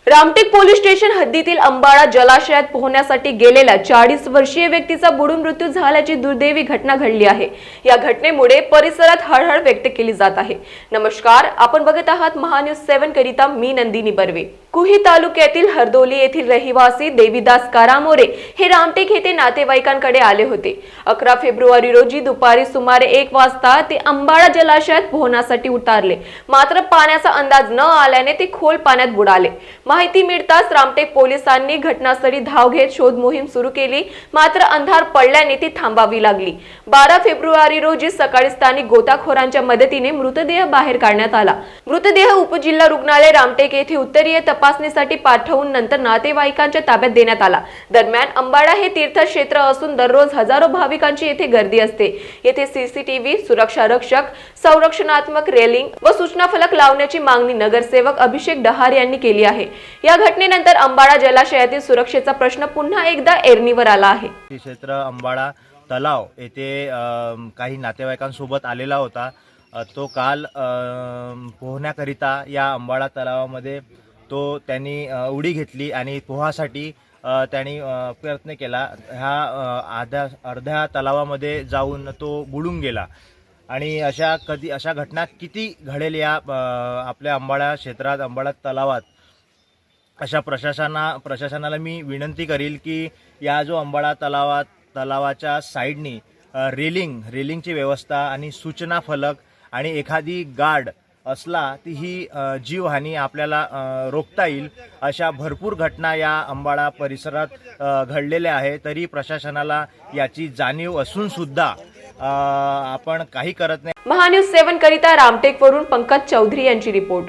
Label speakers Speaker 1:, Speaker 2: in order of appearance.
Speaker 1: Ramtek police station हद्दीतील अंबाळा जलाशयात पोहण्यासाठी गेलेल्या 40 वर्षीय व्यक्तीचा बुडून मृत्यू झाल्याची दुर्दैवी घटना घडली आहे। या घटनेमुळे परिसरात हळहळ व्यक्त केली जात आहे। नमस्कार, आपण बघत आहात महान्यूज 7 करिता मी नंदिनी बर्वे। कुही तालुक्यातील हरदोली येथील रहिवासी देवीदास कारामोरे हे रामटेक येथे नातेवाईकांकडे आले होते। 11 फेब्रुवारी रोजी दुपारी सुमारे 1 वाजता ते अंबाळा जलाशयात पोहण्यासाठी उतरले, मात्र पाण्याचा अंदाज न आल्याने ते खोल पाण्यात बुडाले। माहिती मिळताच रामटेक पोलिसांनी घटनास्थळी धाव घेत शोध मोहीम सुरू केली, मात्र अंधार पडल्याने ती थांबावी लागली। 12 फेब्रुवारी रोजी सकाळी स्थानिक गोताखोरांच्या मदतीने मृतदेह बाहेर काढण्यात आला। मृतदेह उपजिल्हा रुग्णालय रामटेक येथे उत्तरीय तपासणीसाठी पाठवून नंतर नातेवाईकांच्या ताब्यात देण्यात आला। दरम्यान अंबाळा हे तीर्थक्षेत्र असून दररोज हजारो भाविकांची येथे गर्दी असते। येथे सीसीटीव्ही, सुरक्षा रक्षक, संरक्षणात्मक रेलिंग व सूचना फलक लावण्याची मागणी नगरसेवक अभिषेक डहार यांनी केली आहे। या घटनेनंतर अंबाळा जलाशयातील सुरक्षेचा प्रश्न पुन्हा एकदा ऐरणीवर आला आहे।
Speaker 2: क्षेत्र अंबाळा तलाव येथे काही नातेवाईकांसोबत आलेला होता। तो काल पोहण्याकरिता या अंबाळा तलावामध्ये त्यांनी उडी घेतली आणि पोहासाठी त्यांनी प्रयत्न केला। ह्या अर्ध्या तलावामध्ये जाऊन तो बुडून गेला आणि अशा घटना किती घडेल या आपल्या अंबाळा क्षेत्रात, अंबाळा तलावात। अशा प्रशासनाला मी विनंती करील की या जो अंबाळा तलावाच्या साईडनी रेलिंगची व्यवस्था आणि सूचना फलक आणि एखादी गार्ड असला ती ही जीवहानी आपल्याला रोखता येईल। अशा भरपूर घटना या अंबाळा परिसरात घडलेल्या आहे, तरी प्रशासनाला याची जाणीव असून सुद्धा आपण काही करत नाही।
Speaker 1: महान्यूज 7 करिता रामटेक वरून पंकज चौधरी यांची रिपोर्ट।